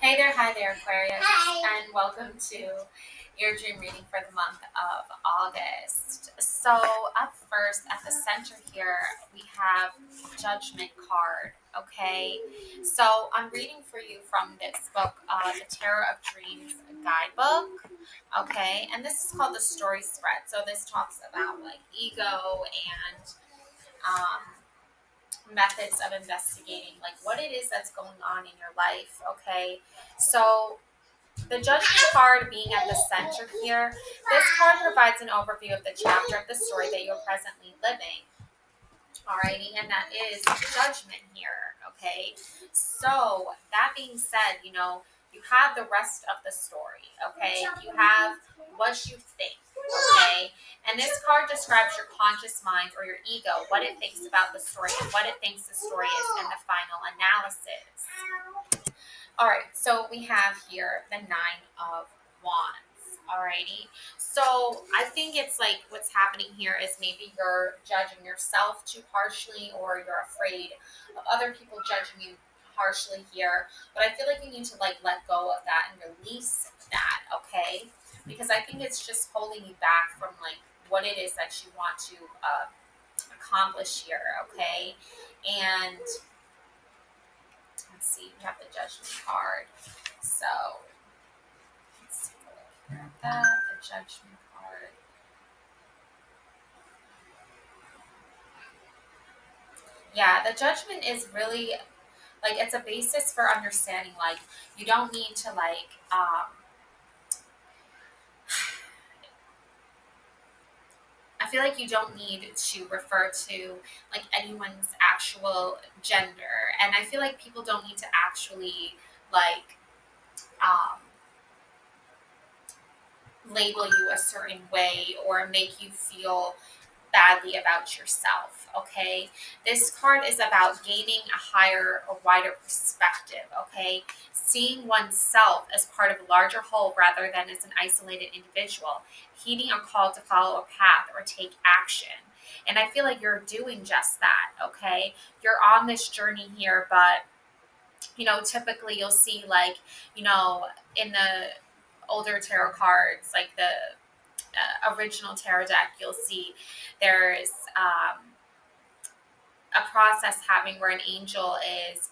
Hi there, Aquarius, and welcome to your dream reading for the month of August. So, up first at the center here, we have Judgment card. Okay, so I'm reading for you from this book, the Tarot of Dreams guidebook. Okay, and this is called the Story Spread. So, this talks about like ego and methods of investigating like what it is that's going on in your life. Okay, so the judgment card being at the center here, this card provides an overview of the chapter of the story that you're presently living. Alrighty, and that is judgment here. Okay, so that being said, you have the rest of the story. Okay, you have what you think. Okay, and this card describes your conscious mind or your ego, what it thinks about the story and what it thinks the story is in the final analysis. All right, so we have here the Nine of Wands. Alrighty, so I think it's like what's happening here is maybe you're judging yourself too harshly, or you're afraid of other people judging you harshly here. But I feel like you need to like let go of that and release that, okay? Because I think it's just holding you back from like what it is that you want to accomplish here, okay? And let's see, we have the Judgment card. So let's see that, the Judgment card. Yeah, the Judgment is really like it's a basis for understanding. Like you don't need to I feel like you don't need to refer to like anyone's actual gender, and I feel like people don't need to actually like um, label you a certain way or make you feel badly about yourself. Okay, this card is about gaining a higher or wider perspective. Okay, seeing oneself as part of a larger whole rather than as an isolated individual, heeding a call to follow a path or take action. And I feel like you're doing just that. Okay, you're on this journey here, but typically you'll see like in the older tarot cards, like the original tarot deck, you'll see there's a process happening where an angel is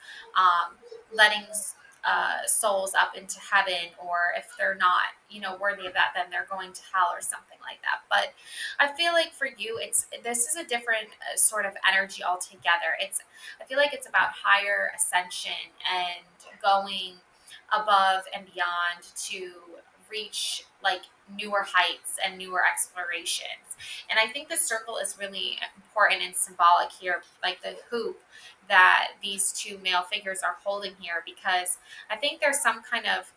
letting souls up into heaven, or if they're not worthy of that, then they're going to hell or something like that. But I feel like for you, this is a different sort of energy altogether. I feel like it's about higher ascension and going above and beyond to reach like newer heights and newer explorations. And I think the circle is really important and symbolic here, like the hoop that these two male figures are holding here, because I think there's some kind of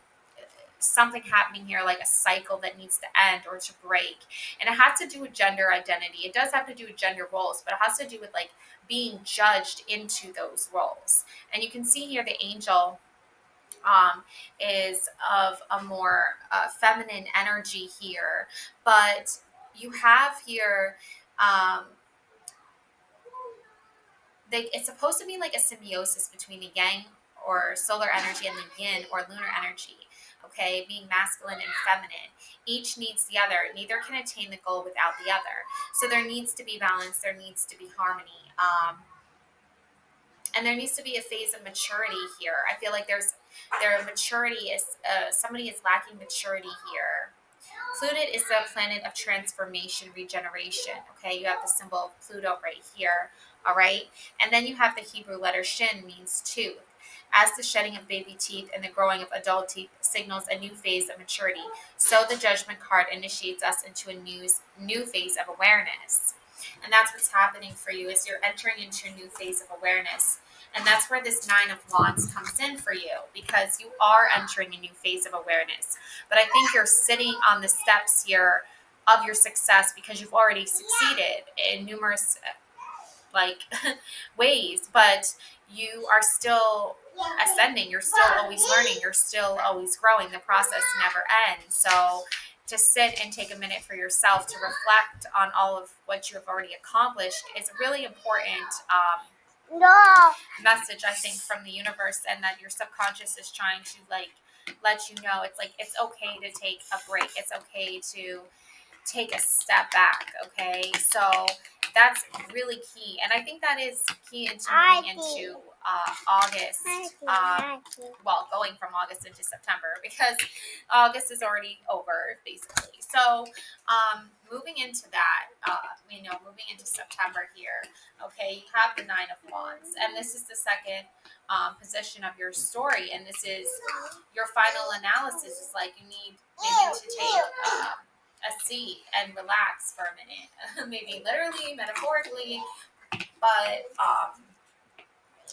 something happening here, like a cycle that needs to end or to break. And it has to do with gender identity. It does have to do with gender roles, but it has to do with like being judged into those roles. And you can see here the angel is of a more feminine energy here, but you have here um, it's supposed to be like a symbiosis between the yang or solar energy and the yin or lunar energy. Okay, being masculine and feminine. Each needs the other. Neither can attain the goal without the other. So there needs to be balance. There needs to be harmony. And there needs to be a phase of maturity here. I feel like their maturity is somebody is lacking maturity here. Pluto is the planet of transformation, regeneration. Okay, you have the symbol of Pluto right here. All right, and then you have the Hebrew letter Shin, means tooth. As the shedding of baby teeth and the growing of adult teeth signals a new phase of maturity, so the Judgment card initiates us into a new phase of awareness. And that's what's happening for you, is you're entering into a new phase of awareness. And that's where this Nine of Wands comes in for you, because you are entering a new phase of awareness. But I think you're sitting on the steps here of your success because you've already succeeded in numerous like ways, but you are still ascending. You're still always learning. You're still always growing. The process never ends. So to sit and take a minute for yourself to reflect on all of what you have already accomplished is really important. message, I think, from the universe, and that your subconscious is trying to like let you know it's like it's okay to take a break. It's okay to take a step back. Okay, so that's really key, and I think that is key into moving into August. Well, going from August into September, because August is already over basically. So moving into that, moving into September here. Okay, you have the Nine of Wands, and this is the second position of your story, and this is your final analysis. Is like you need maybe to take a seat and relax for a minute, maybe literally, metaphorically, but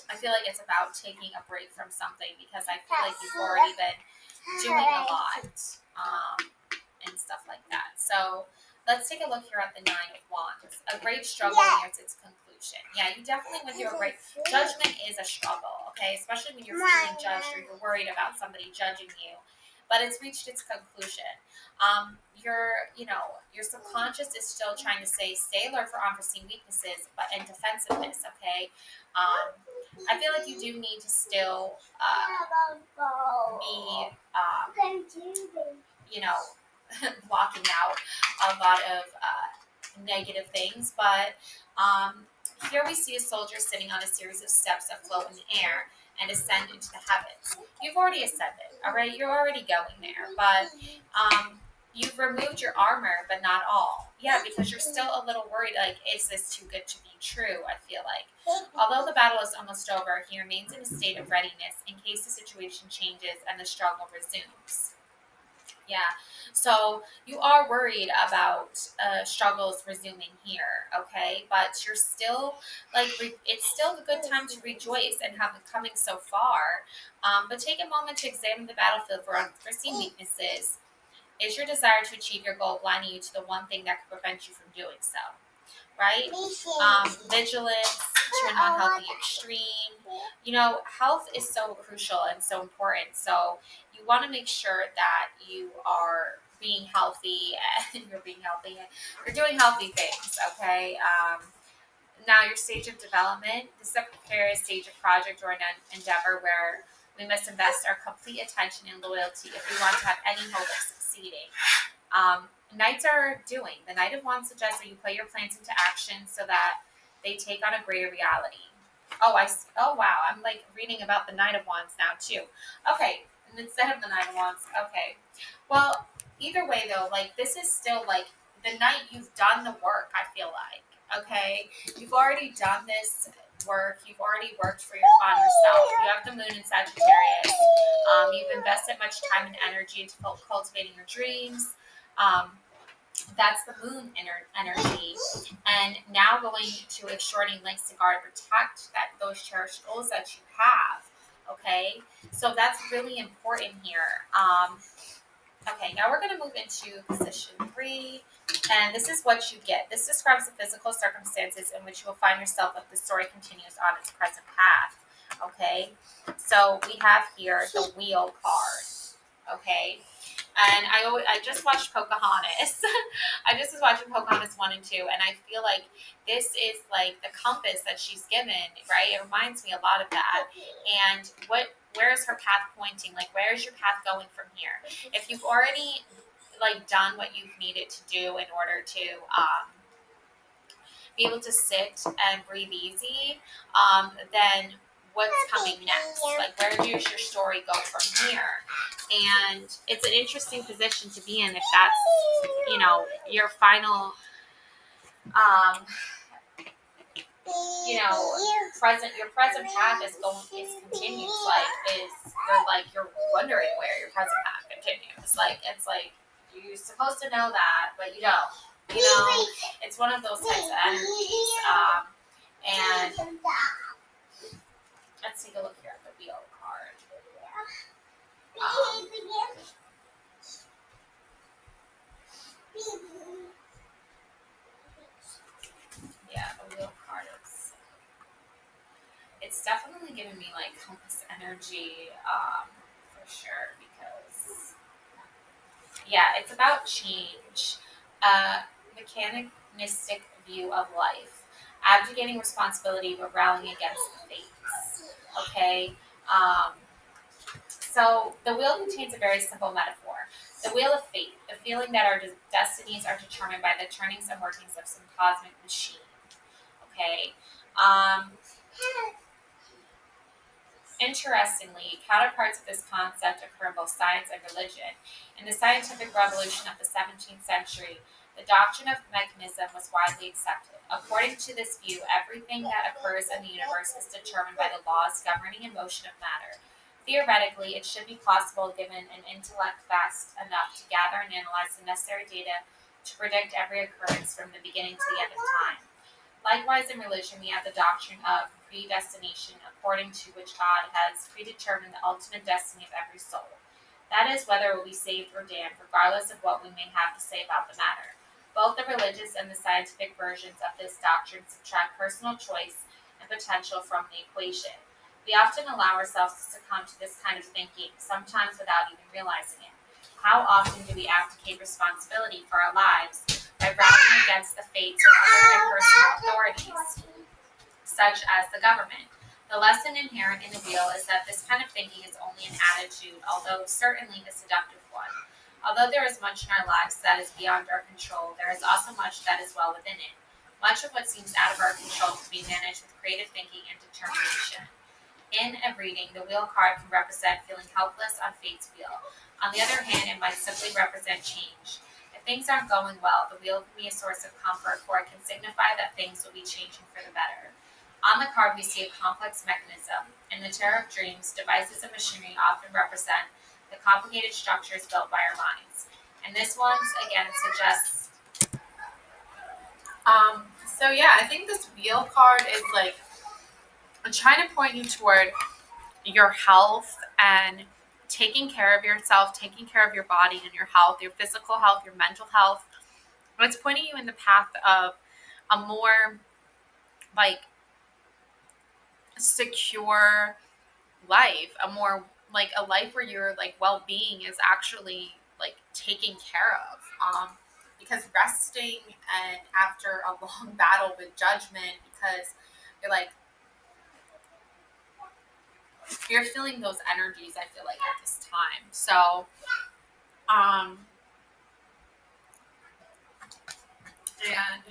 I feel like it's about taking a break from something, because I feel like you've already been doing a lot and stuff like that. So let's take a look here at the Nine of Wands. A great struggle nears its conclusion. Yeah, you definitely went through a great judgment is a struggle, okay? Especially when you're feeling judged or you're worried about somebody judging you. But it's reached its conclusion. Your subconscious is still trying to say, stay alert for unforeseen weaknesses, but and defensiveness, okay? I feel like you do need to still be, you know, blocking out a lot of negative things. But here we see a soldier sitting on a series of steps that float in the air and ascend into the heavens. You've already ascended, all right? You're already going there. But you've removed your armor, but not all. Yeah, because you're still a little worried, like, is this too good to be true, I feel like. Although the battle is almost over, he remains in a state of readiness in case the situation changes and the struggle resumes. Yeah. So you are worried about struggles resuming here, okay? But you're still it's still a good time to rejoice and have it coming so far. But take a moment to examine the battlefield for unforeseen weaknesses. Is your desire to achieve your goal blinding you to the one thing that could prevent you from doing so? Right? Vigilance to an unhealthy extreme. Health is so crucial and so important. So you want to make sure that you are being healthy and you're doing healthy things, okay? Now, your stage of development, this is a precarious stage of project or an endeavor where we must invest our complete attention and loyalty if we want to have any hope of succeeding. Knights are doing. The Knight of Wands suggests that you put your plans into action so that they take on a greater reality. Oh wow, I'm like reading about the Knight of Wands now too. Okay, and instead of the Knight of Wands, okay. Well, either way though, like this is still like the Knight. You've done the work. I feel like okay, you've already done this work. You've already worked on yourself. You have the Moon in Sagittarius. You've invested much time and energy into cultivating your dreams. Um, that's the Moon energy, and now going to exhorting lengths to guard and protect those cherished goals that you have. Okay, so that's really important here. Okay, now we're going to move into position 3, and this is what you get. This describes the physical circumstances in which you will find yourself if the story continues on its present path. Okay, so we have here the Wheel card. Okay, and I just watched Pocahontas. I just was watching Pocahontas 1 and 2, and I feel like this is like the compass that she's given, right? It reminds me a lot of that. And where is her path pointing? Like, where is your path going from here? If you've already like done what you've needed to do in order to be able to sit and breathe easy, then what's coming next? Like, where does your story go from here? And it's an interesting position to be in if that's, your final, your present path is continues. You're wondering where your present path continues. Like, it's like, you're supposed to know that, but you don't. It's one of those types of energies. And let's take a look here at the Wheel card. Yeah, the Wheel card it's definitely giving me like compass energy, for sure, because it's about change, mechanistic view of life. abdicating responsibility but rallying against the fates. Okay. So the wheel contains a very simple metaphor. The wheel of fate, the feeling that our destinies are determined by the turnings and workings of some cosmic machine. Okay. Um, Interestingly, counterparts of this concept occur in both science and religion. In the scientific revolution of the 17th century, the doctrine of mechanism was widely accepted. According to this view, everything that occurs in the universe is determined by the laws governing the motion of matter. Theoretically, it should be possible, given an intellect vast enough to gather and analyze the necessary data to predict every occurrence from the beginning to the end of time. Likewise, in religion, we have the doctrine of predestination, according to which God has predetermined the ultimate destiny of every soul. That is, whether it will be saved or damned, regardless of what we may have to say about the matter. Both the religious and the scientific versions of this doctrine subtract personal choice and potential from the equation. We often allow ourselves to succumb to this kind of thinking, sometimes without even realizing it. How often do we abdicate responsibility for our lives by rallying against the fates or other impersonal authorities, such as the government? The lesson inherent in the wheel is that this kind of thinking is only an attitude, although certainly a seductive one. Although there is much in our lives that is beyond our control, there is also much that is well within it. Much of what seems out of our control can be managed with creative thinking and determination. In a reading, the wheel card can represent feeling helpless on fate's wheel. On the other hand, it might simply represent change. If things aren't going well, the wheel can be a source of comfort, for it can signify that things will be changing for the better. On the card, we see a complex mechanism. In the Tarot of Dreams, devices of machinery often represent the complicated structures built by our minds. And this one, again, suggests. So yeah, I think this wheel card is like trying to point you toward your health and taking care of yourself, taking care of your body and your health, your physical health, your mental health. It's pointing you in the path of a more like secure life, a more like a life where your like well-being is actually like taken care of. Because resting and after a long battle with judgment, because you're like you're feeling those energies, I feel like at this time. So um and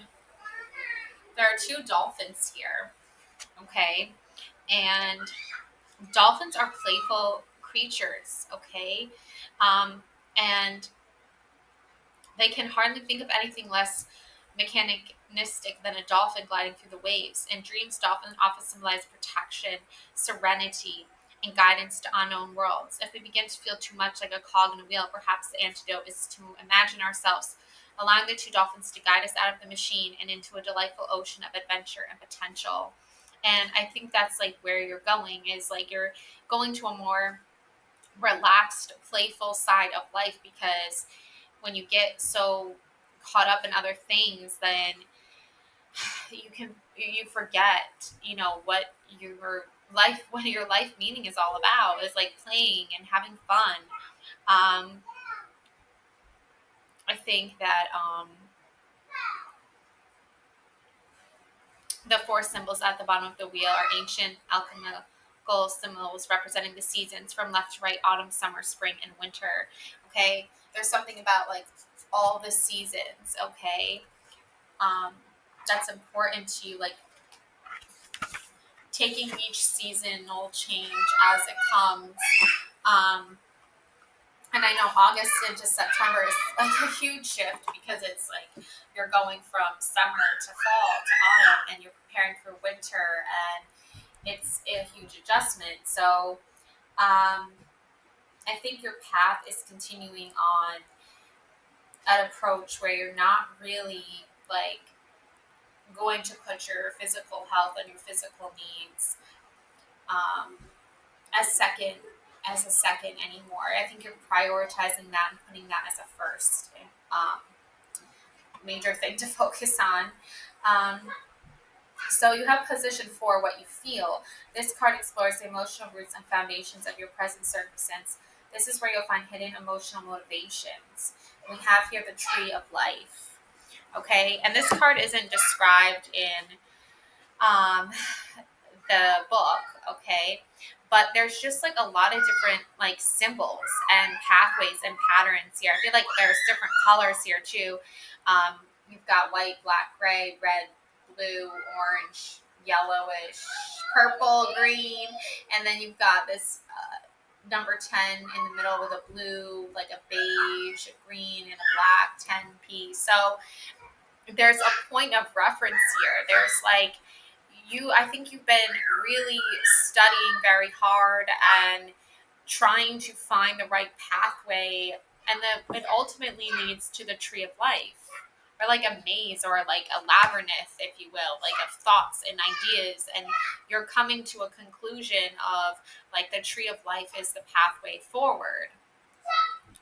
there are two dolphins here, okay? And dolphins are playful creatures, okay? And they can hardly think of anything less mechanistic than a dolphin gliding through the waves. In dreams, dolphins often symbolize protection, serenity, and guidance to unknown worlds. If we begin to feel too much like a cog in a wheel, perhaps the antidote is to imagine ourselves allowing the two dolphins to guide us out of the machine and into a delightful ocean of adventure and potential. And I think that's like where you're going, is like you're going to a more relaxed, playful side of life, because when you get so caught up in other things, then you forget, what your life meaning is all about, is like playing and having fun. I think that the four symbols at the bottom of the wheel are ancient alchemical symbols representing the seasons from left to right: autumn, summer, spring, and winter. Okay, there's something about like all the seasons. Okay, um, that's important to you, like taking each seasonal change as it comes. Um, and I know August into September is like a huge shift, because it's like you're going from summer to fall to autumn, and you're preparing for winter, and it's a huge adjustment. So I think your path is continuing on an approach where you're not really like going to put your physical health and your physical needs um, as a second anymore. I think you're prioritizing that and putting that as a first um, major thing to focus on. Um, so you have position for what you feel. This card explores the emotional roots and foundations of your present circumstance. This is where you'll find hidden emotional motivations. We have here the tree of life. Okay, and this card isn't described in um, the book, okay? But there's just like a lot of different like symbols and pathways and patterns here. I feel like there's different colors here too. You've got white, black, gray, red, blue, orange, yellowish, purple, green, and then you've got this number 10 in the middle with a blue, like a beige, a green, and a black 10 piece. So there's a point of reference here. There's like I think you've been really studying very hard and trying to find the right pathway, and then it ultimately leads to the tree of life, or like a maze, or like a labyrinth, if you will, like of thoughts and ideas, and you're coming to a conclusion of like the tree of life is the pathway forward.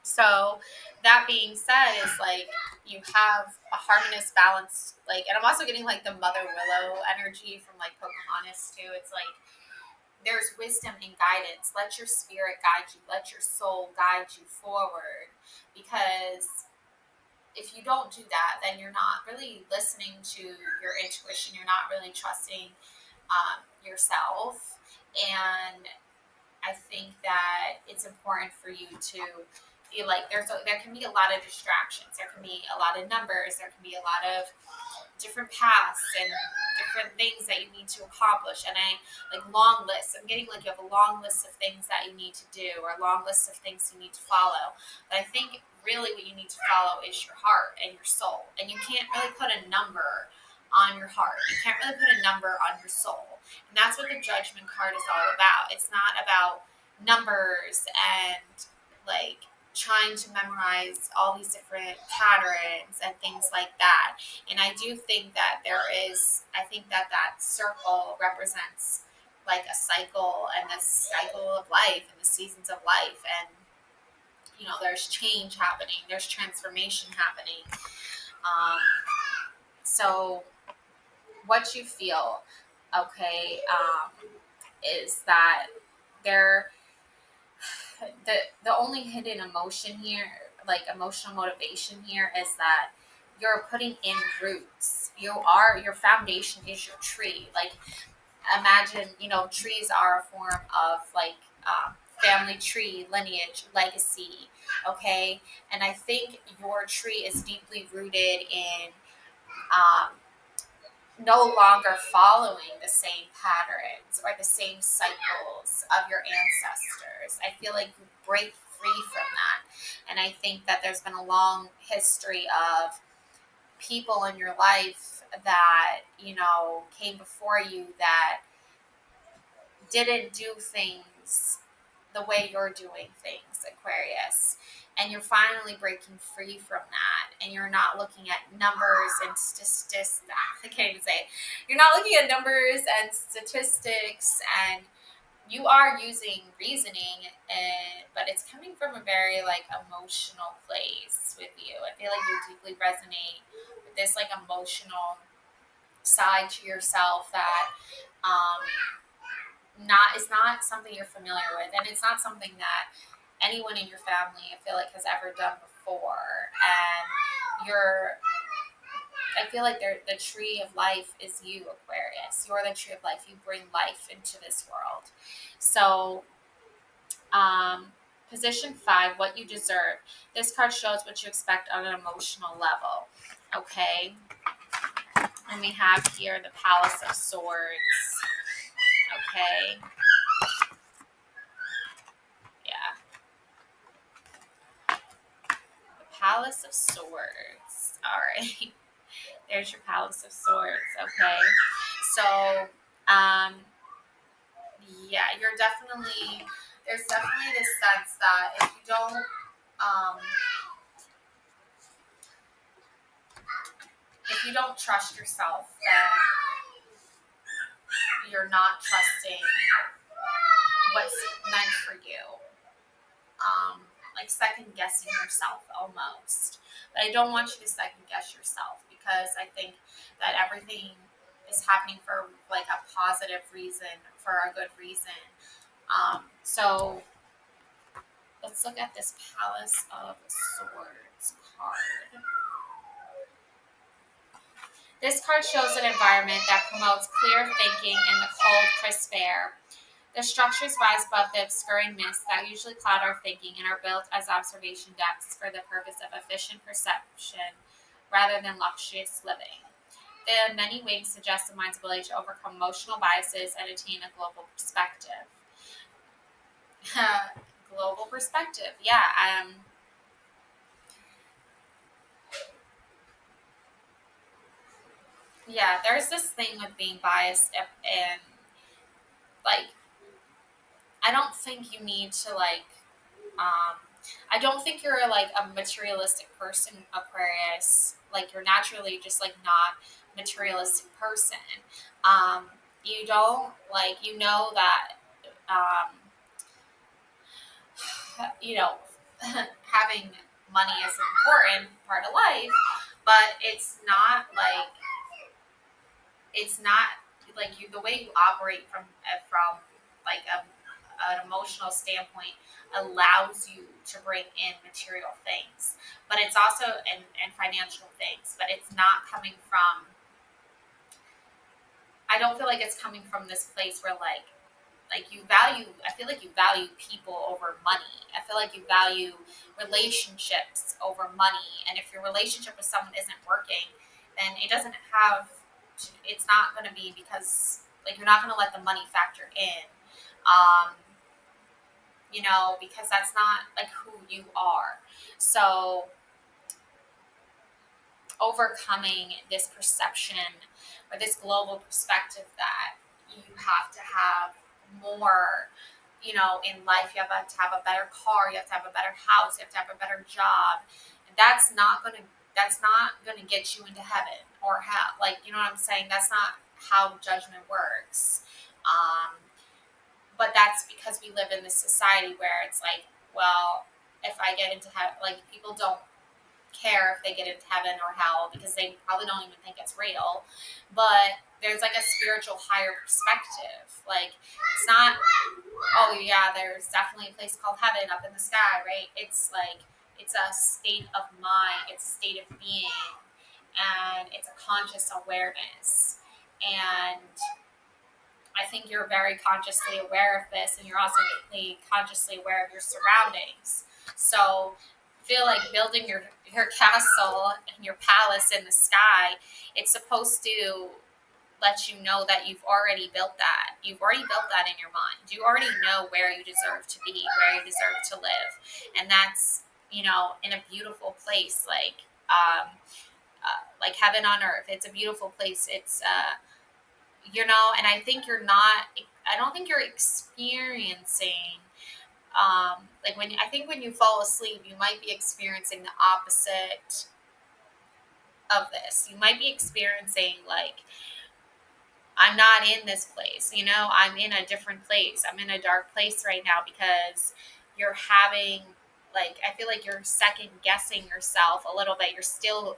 So that being said, is like you have a harmonious balance, like, and I'm also getting like the Mother Willow energy from like Pocahontas too. It's like there's wisdom and guidance. Let your spirit guide you. Let your soul guide you forward. Because if you don't do that, then you're not really listening to your intuition. You're not really trusting yourself. And I think that it's important for you to feel like there can be a lot of distractions. There can be a lot of numbers. There can be a lot of different paths and different things that you need to accomplish. And I like long lists. I'm getting like you have a long list of things that you need to do, or a long list of things you need to follow. But I think really what you need to follow is your heart and your soul. And you can't really put a number on your heart. You can't really put a number on your soul. And that's what the judgment card is all about. It's not about numbers and like trying to memorize all these different patterns and things like that. And I do think that I think that that circle represents like a cycle, and the cycle of life and the seasons of life. And, there's change happening, there's transformation happening. Um, so what you feel, okay, is that there, the only hidden emotion here, like emotional motivation here, is that you're putting in roots. Your foundation is your tree. Like imagine, trees are a form of like family tree, lineage, legacy. Okay, and I think your tree is deeply rooted in um, no longer following the same patterns or the same cycles of your ancestors. I feel like you break free from that. And I think that there's been a long history of people in your life that, came before you that didn't do things the way you're doing things, Aquarius. And you're finally breaking free from that. And you're not looking at numbers and statistics. I can't even say it. You're not looking at numbers and statistics, and you are using reasoning, but it's coming from a very like emotional place with you. I feel like you deeply resonate with this like emotional side to yourself that um, is not something you're familiar with, and it's not something that anyone in your family I feel like has ever done before. And I feel like the tree of life is you, Aquarius. You're the tree of life. You bring life into this world. So position 5, what you deserve. This card shows what you expect on an emotional level. Okay, and we have here the Palace of Swords. Okay, yeah, Palace of Swords. All right. There's your Palace of Swords. Okay. So, yeah, there's definitely this sense that um, if you don't trust yourself, then you're not trusting what's meant for you. Like second guessing yourself almost. But I don't want you to second guess yourself, because I think that everything is happening for like a positive reason, for a good reason. So let's look at this Palace of Swords card. This card shows an environment that promotes clear thinking in the cold, crisp air. The structures rise above the obscuring mists that usually cloud our thinking and are built as observation decks for the purpose of efficient perception rather than luxurious living. The many wings suggest the mind's ability to overcome emotional biases and attain a global perspective. Global perspective, yeah. Yeah, there's this thing with being biased, and like, I don't think you need to um, I don't think you're like a materialistic person, Aquarius. Like, you're naturally just like not materialistic person. Um, you don't like, you know that um, you know, having money is an important part of life, but it's not like you, the way you operate from like an emotional standpoint allows you to bring in material things, but it's also and financial things, but it's not coming from, I don't feel like it's coming from this place where like you value, I feel like you value people over money. I feel like you value relationships over money, and if your relationship with someone isn't working, then it doesn't have it's not going to be because like you're not going to let the money factor in, um because that's not like who you are. So overcoming this perception or this global perspective that you have to have more, in life. You have to have a better car, you have to have a better house, you have to have a better job. And that's not gonna get you into heaven or hell. Like, you know what I'm saying? That's not how judgment works. Um, but that's because we live in this society where it's like, well, if I get into heaven, like, people don't care if they get into heaven or hell because they probably don't even think it's real. But there's like a spiritual higher perspective. Like, it's not, oh yeah, there's definitely a place called heaven up in the sky, right? It's like, it's a state of mind, it's a state of being, and it's a conscious awareness. And I think you're very consciously aware of this, and you're also really consciously aware of your surroundings. So I feel like building your castle and your palace in the sky, it's supposed to let you know that you've already built that. You've already built that in your mind. You already know where you deserve to be, where you deserve to live. And that's, in a beautiful place, like heaven on earth. It's a beautiful place. It's, and I don't think you're experiencing, like I think when you fall asleep, you might be experiencing the opposite of this. You might be experiencing like, I'm not in this place, I'm in a different place. I'm in a dark place right now because you're having, like, I feel like you're second guessing yourself a little bit. You're still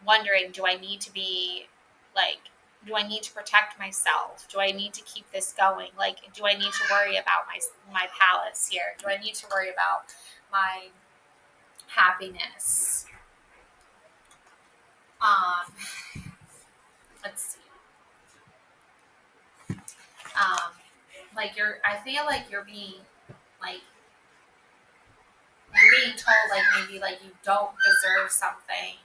wondering, do I need to be like, do I need to protect myself? Do I need to keep this going? Like, do I need to worry about my palace here? Do I need to worry about my happiness? Um, let's see. Um, like, I feel like like you're being told like maybe like you don't deserve something.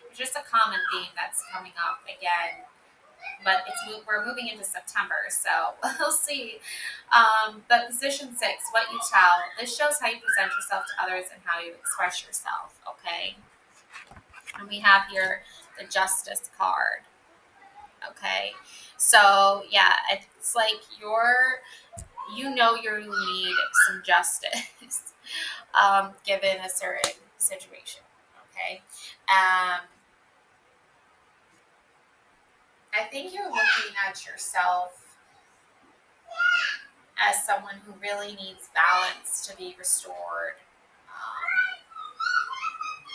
It's just a common theme that's coming up again, but we're moving into September, so we'll see. But position 6, what you tell. This shows how you present yourself to others and how you express yourself. Okay, and we have here the Justice card. Okay, so yeah, it's like you need some justice, given a certain situation. Okay, I think you're looking at yourself as someone who really needs balance to be restored.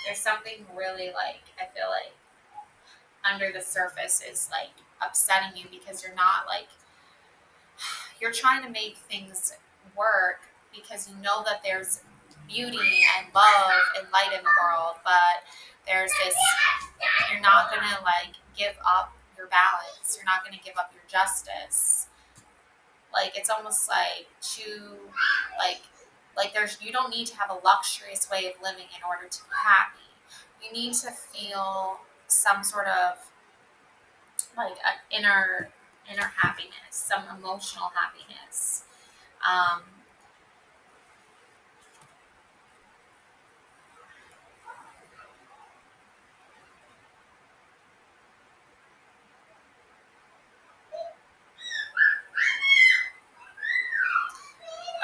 There's something really, like, I feel like under the surface is like upsetting you because you're not like, you're trying to make things work because you know that there's beauty and love and light in the world, but there's this You're not gonna like give up your balance. You're not gonna give up your justice. Like it's almost like there's you don't need to have a luxurious way of living in order to be happy. You need to feel some sort of like an inner happiness, some emotional happiness. Um,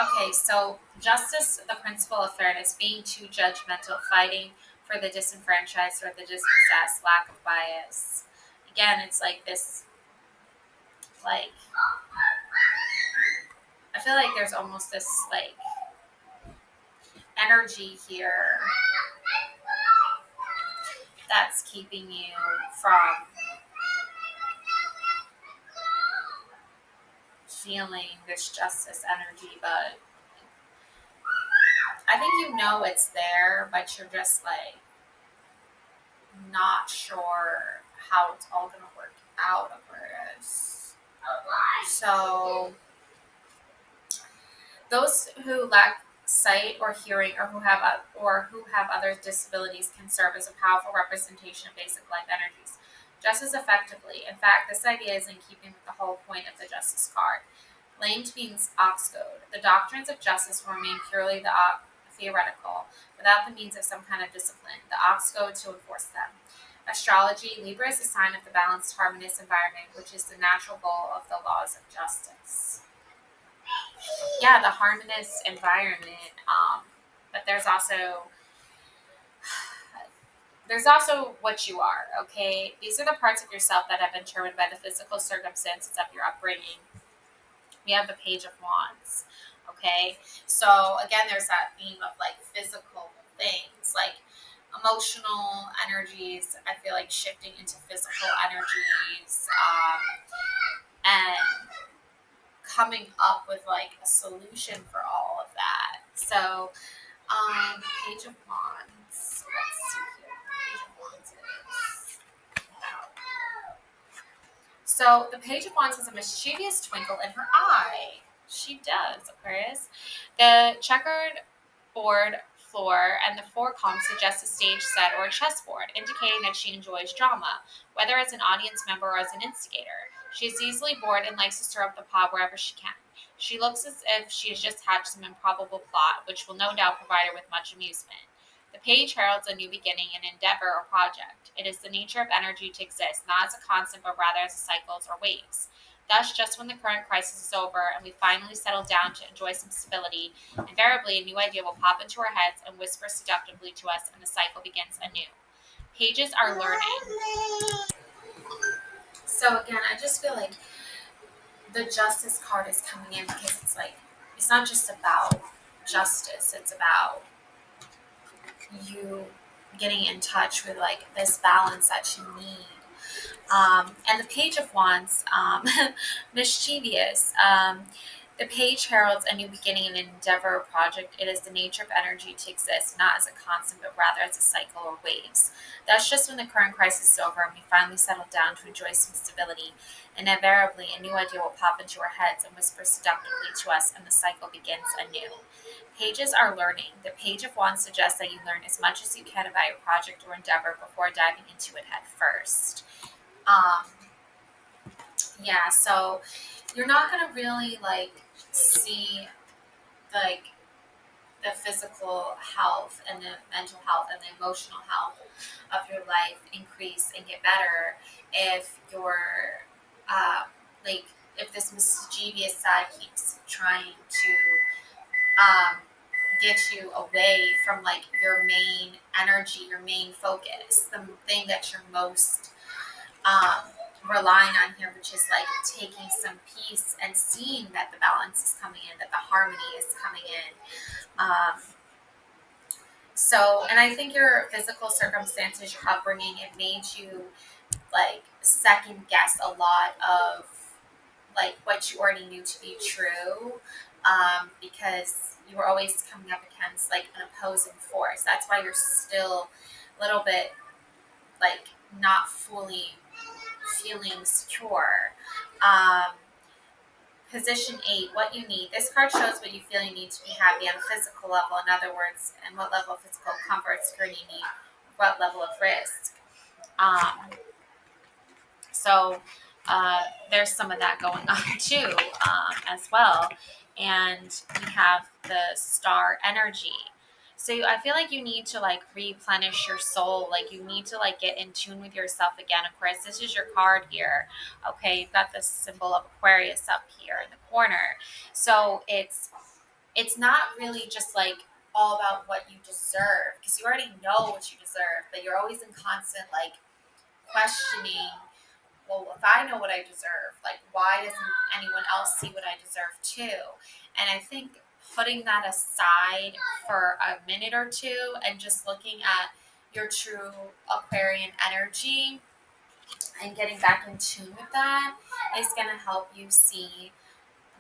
okay, so justice, the principle of fairness, being too judgmental, fighting for the disenfranchised or the dispossessed, lack of bias. Again, it's like this, like I feel like there's almost this like energy here that's keeping you from feeling this justice energy, but I think you know it's there, but you're just like not sure how it's all gonna work out, Aquarius. So those who lack sight or hearing or who have other disabilities can serve as a powerful representation of basic life energies just as effectively. In fact, this idea is in keeping with the whole point of the justice card. Claimed means ox code. The doctrines of justice will remain purely theoretical, without the means of some kind of discipline, the ox code to enforce them. Astrology, Libra is a sign of the balanced, harmonious environment, which is the natural goal of the laws of justice. Yeah, the harmonious environment. But there's also what you are. Okay, these are the parts of yourself that have been determined by the physical circumstances of your upbringing. We have the Page of Wands. Okay, so again, there's that theme of like physical things, like emotional energies. I feel like shifting into physical energies, and coming up with like a solution for all of that. So, Page of Wands. Let's see here. Page of Wands is. So the Page of Wands has a mischievous twinkle in her eye. She does, Aquarius. The checkered board floor and the four columns suggest a stage set or a chessboard, indicating that she enjoys drama, whether as an audience member or as an instigator. She is easily bored and likes to stir up the pot wherever she can. She looks as if she has just hatched some improbable plot, which will no doubt provide her with much amusement. The page heralds a new beginning, an endeavor, or project. It is the nature of energy to exist, not as a constant, but rather as cycles or waves. Thus, just when the current crisis is over and we finally settle down to enjoy some stability, invariably a new idea will pop into our heads and whisper seductively to us, and the cycle begins anew. Pages are learning. So again, I just feel like the justice card is coming in because it's like it's not just about justice, it's about you getting in touch with like this balance that you need. And the Page of Wands, mischievous. The page heralds a new beginning, an endeavor, a project. It is the nature of energy to exist, not as a constant, but rather as a cycle or waves. That's just when the current crisis is over and we finally settle down to enjoy some stability. Invariably, a new idea will pop into our heads and whisper seductively to us, and the cycle begins anew. Pages are learning. The Page of Wands suggests that you learn as much as you can about your project or endeavor before diving into it head first. Um, yeah, so you're not gonna really like see like the physical health and the mental health and the emotional health of your life increase and get better if you're like if this mischievous side keeps trying to um, get you away from like your main energy, your main focus, the thing that you're most um, relying on here, which is like taking some peace and seeing that the balance is coming in, that the harmony is coming in. And I think your physical circumstances, your upbringing, it made you like second guess a lot of like what you already knew to be true, because you were always coming up against like an opposing force. That's why you're still a little bit like not fully feeling secure. Um, Position 8, what you need. This card shows what you feel you need to be happy on a physical level. In other words, and what level of physical comfort, security you need, what level of risk. Um, so there's some of that going on too, as well. And we have the star energy. So I feel like you need to like replenish your soul. Like you need to like get in tune with yourself again. Aquarius, this is your card here. Okay, you've got this symbol of Aquarius up here in the corner. So it's not really just like all about what you deserve, because you already know what you deserve, but you're always in constant like questioning, well, if I know what I deserve, like, why doesn't anyone else see what I deserve too? And I think putting that aside for a minute or two and just looking at your true Aquarian energy and getting back in tune with that is going to help you see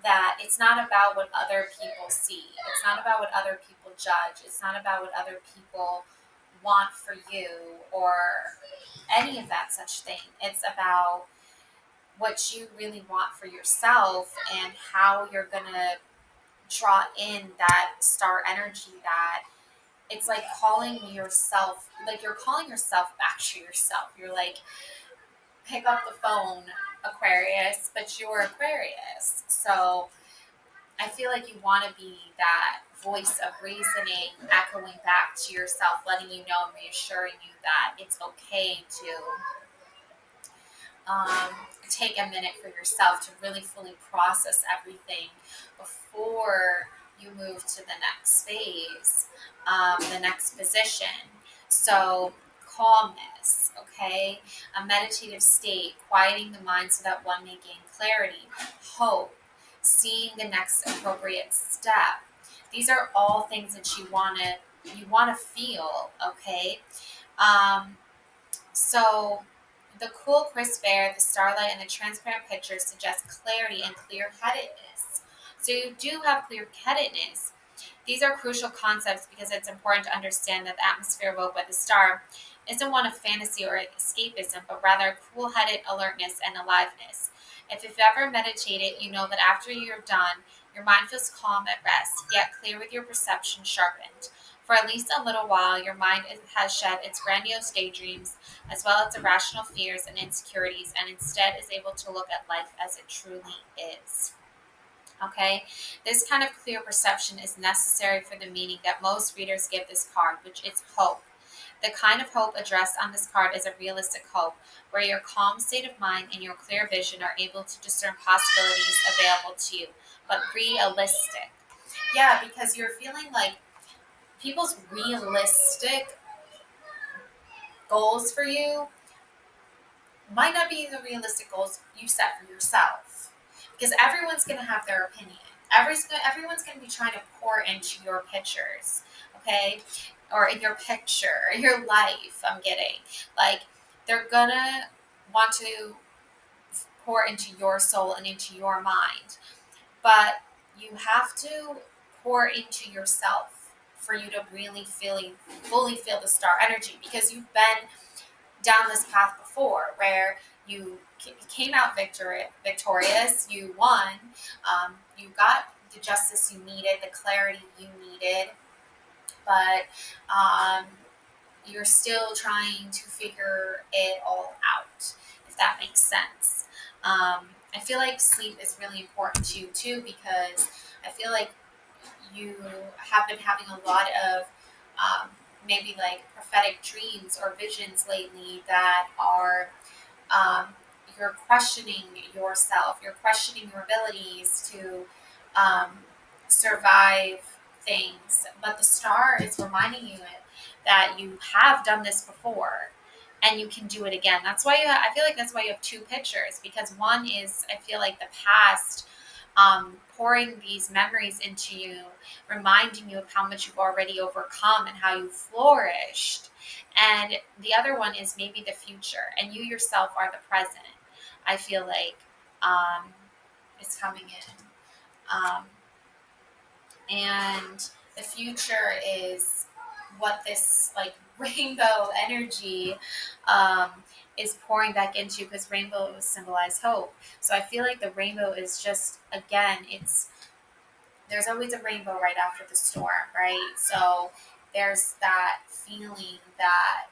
that it's not about what other people see. It's not about what other people judge. It's not about what other people want for you or any of that such thing. It's about what you really want for yourself and how you're going to draw in that star energy, that it's like calling yourself, like you're calling yourself back to yourself. You're like, pick up the phone, Aquarius, but you're Aquarius. So I feel like you want to be that voice of reasoning, echoing back to yourself, letting you know and reassuring you that it's okay to take a minute for yourself to really fully process everything before you move to the next phase, the next position. So, calmness, okay? A meditative state, quieting the mind so that one may gain clarity, hope, seeing the next appropriate step. These are all things that you want to feel, okay? Um, so the cool, crisp air, the starlight, and the transparent pictures suggest clarity and clear-headedness. So you do have clear-headedness. These are crucial concepts because it's important to understand that the atmosphere evoked by the star isn't one of fantasy or escapism, but rather a cool-headed alertness and aliveness. If you've ever meditated, you know that after you're done, your mind feels calm at rest, yet clear with your perception sharpened. For at least a little while, your mind has shed its grandiose daydreams as well as irrational fears and insecurities, and instead is able to look at life as it truly is. Okay, this kind of clear perception is necessary for the meaning that most readers give this card, which is hope. The kind of hope addressed on this card is a realistic hope, where your calm state of mind and your clear vision are able to discern possibilities available to you, but realistic. Yeah, because you're feeling like people's realistic goals for you might not be the realistic goals you set for yourself, because everyone's going to have their opinion. Everyone's going to be trying to pour into your pictures, okay, or in your picture, your life. I'm getting like they're gonna want to pour into your soul and into your mind, but you have to pour into yourself for you to really fully feel the star energy, because you've been down this path before where you came out victorious, you won, you got the justice you needed, the clarity you needed, but you're still trying to figure it all out, if that makes sense. I feel like sleep is really important to you too, because I feel like you have been having a lot of maybe like prophetic dreams or visions lately that are um, you're questioning yourself, you're questioning your abilities to um, survive things, but the star is reminding you that you have done this before and you can do it again. That's why I feel like that's why you have two pictures, because one is, I feel like, the past, pouring these memories into you, reminding you of how much you've already overcome and how you flourished. And the other one is maybe the future, and you yourself are the present. I feel like is coming in. And the future is what this like rainbow energy um, is pouring back into, because rainbow symbolize hope. So I feel like the rainbow is just, again, it's, there's always a rainbow right after the storm, right? So there's that feeling that,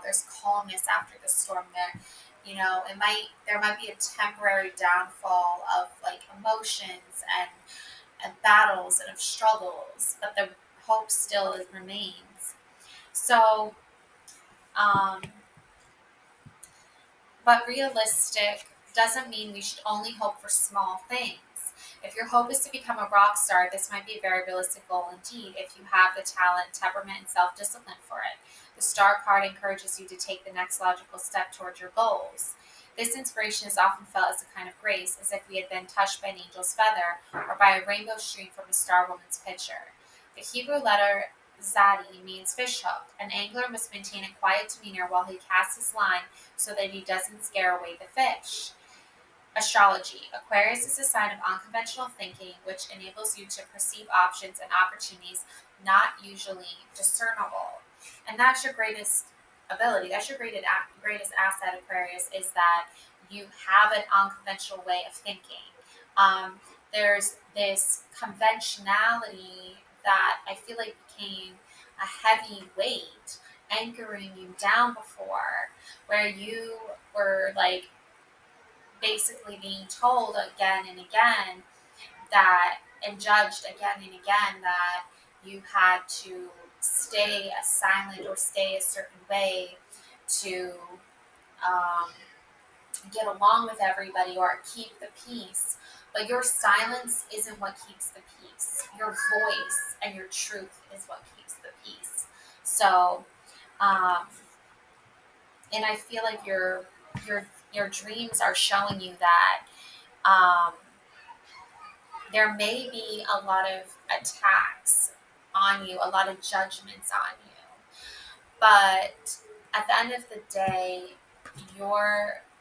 there's calmness after the storm there. There might be a temporary downfall of like emotions and battles and of struggles, but the hope still remains. So, um, but realistic doesn't mean we should only hope for small things. If your hope is to become a rock star, this might be a very realistic goal indeed if you have the talent, temperament, and self discipline for it. The star card encourages you to take the next logical step towards your goals. This inspiration is often felt as a kind of grace, as if we had been touched by an angel's feather or by a rainbow stream from a star woman's picture. The Hebrew letter Zadi means fish hook. An angler must maintain a quiet demeanor while he casts his line so that he doesn't scare away the fish. Astrology. Aquarius is a sign of unconventional thinking, which enables you to perceive options and opportunities not usually discernible. And that's your greatest ability. That's your greatest asset, Aquarius, is that you have an unconventional way of thinking. Um, there's this conventionality that I feel like became a heavy weight anchoring you down before, where you were like basically being told again and again that, and judged again and again, that you had to stay a silent or stay a certain way to um, get along with everybody or keep the peace. But your silence isn't what keeps the peace. Your voice and your truth is what keeps the peace. So, um, and I feel like your dreams are showing you that um, there may be a lot of attacks on you, a lot of judgments on you, but at the end of the day,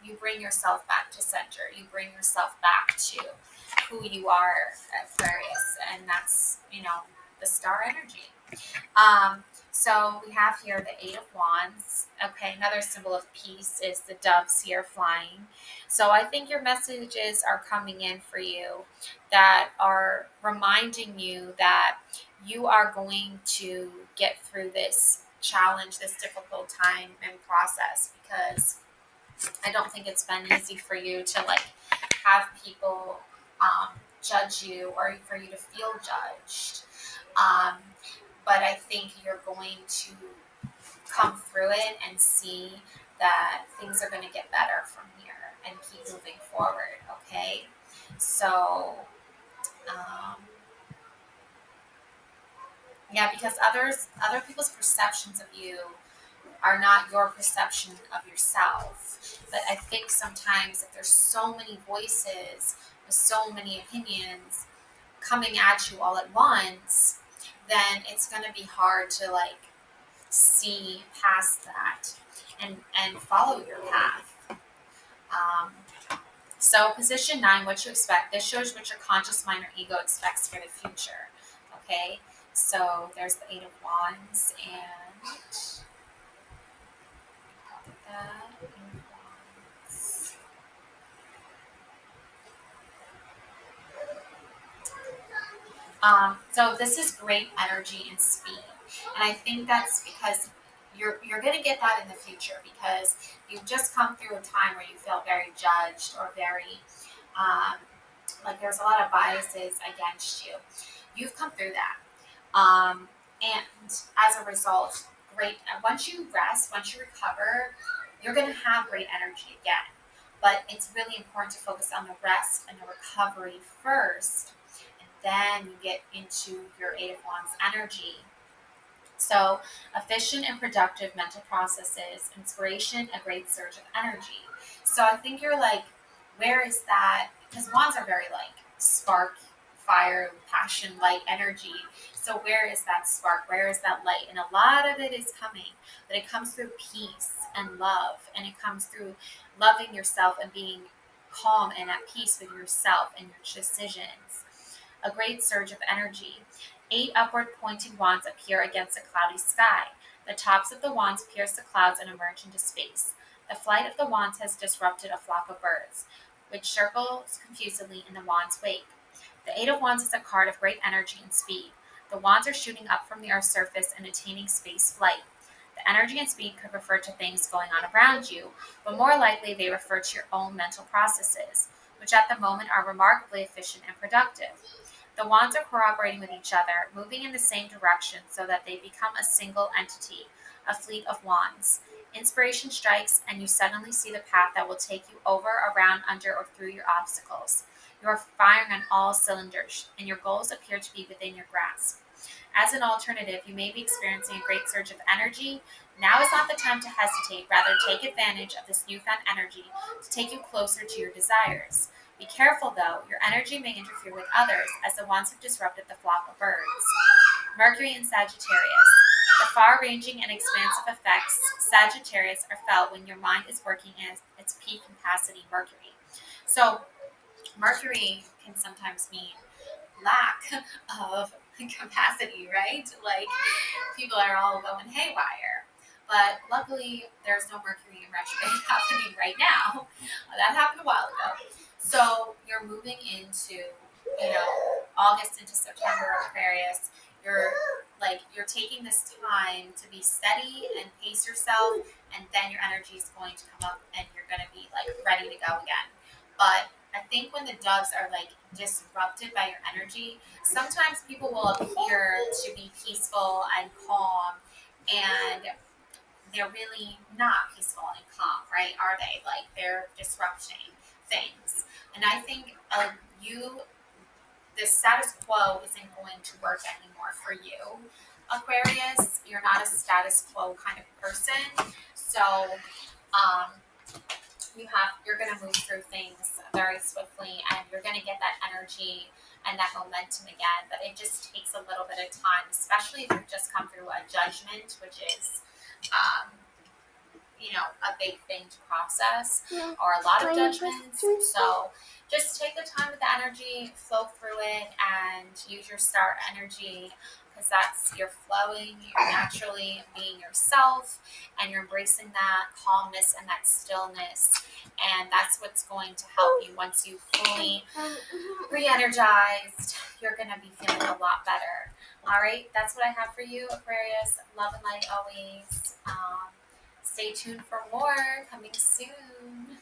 you bring yourself back to center. You bring yourself back to who you are, Aquarius, and that's the star energy. Um, so we have here the Eight of Wands. Okay, another symbol of peace is the doves here flying. So I think your messages are coming in for you that are reminding you that you are going to get through this challenge, this difficult time and process, because I don't think it's been easy for you to like have people judge you or for you to feel judged. Um, but I think you're going to come through it and see that things are going to get better from here and keep moving forward. Okay, so um, yeah, because other people's perceptions of you are not your perception of yourself. But I think sometimes if there's so many voices with so many opinions coming at you all at once, then it's going to be hard to like see past that and follow your path. Um, so position 9, what you expect. This shows what your conscious mind or ego expects for the future. Okay, so there's the Eight of Wands and that Eight of Wands. So this is great energy and speed, and I think that's because you're going to get that in the future because you've just come through a time where you feel very judged or very um, like there's a lot of biases against you. You've come through that, and as a result, great. And once you rest, once you recover, you're going to have great energy again. But it's really important to focus on the rest and the recovery first, and then you get into your Eight of Wands energy. So, efficient and productive mental processes, inspiration, a great surge of energy. So, I think you're like, where is that? Because wands are very like spark, fire, passion, light, energy. So, where is that spark? Where is that light? And a lot of it is coming, but it comes through peace and love, and it comes through loving yourself and being calm and at peace with yourself and your decisions. A great surge of energy. 8 upward pointing wands appear against a cloudy sky. The tops of the wands pierce the clouds and emerge into space. The flight of the wands has disrupted a flock of birds, which circles confusedly in the wand's wake. The Eight of Wands is a card of great energy and speed. The wands are shooting up from the Earth's surface and attaining space flight. The energy and speed could refer to things going on around you, but more likely they refer to your own mental processes, which at the moment are remarkably efficient and productive. The wands are cooperating with each other, moving in the same direction so that they become a single entity, a fleet of wands. Inspiration strikes, and you suddenly see the path that will take you over, around, under, or through your obstacles. You are firing on all cylinders, and your goals appear to be within your grasp. As an alternative, you may be experiencing a great surge of energy. Now is not the time to hesitate. Rather, take advantage of this newfound energy to take you closer to your desires. Be careful, though. Your energy may interfere with others, as the wands have disrupted the flock of birds. Mercury in Sagittarius. The far-ranging and expansive effects Sagittarius are felt when your mind is working at its peak capacity. Mercury. So, Mercury can sometimes mean lack of capacity, right? Like people are all going haywire. But luckily, there's no Mercury in retrograde happening right now. That happened a while ago. So you're moving into, August into September, Aquarius. You're taking this time to be steady and pace yourself, and then your energy is going to come up, and you're going to be like ready to go again. But I think when the doves are like disrupted by your energy, sometimes people will appear to be peaceful and calm, and they're really not peaceful and calm, right? Are they? Like they're disrupting things. And I think the status quo isn't going to work anymore for you. Aquarius, you're not a status quo kind of person. So, um, you're going to move through things very swiftly, and you're going to get that energy and that momentum again, but it just takes a little bit of time, especially if you've just come through a judgment, which is um, a big thing to process, or a lot of judgments. So just take the time with the energy, flow through it, and use your star energy, because you're flowing, you're naturally being yourself, and you're embracing that calmness and that stillness. And that's what's going to help you once you fully re-energized. You're going to be feeling a lot better. All right, that's what I have for you, Aquarius. Love and light always. Stay tuned for more coming soon.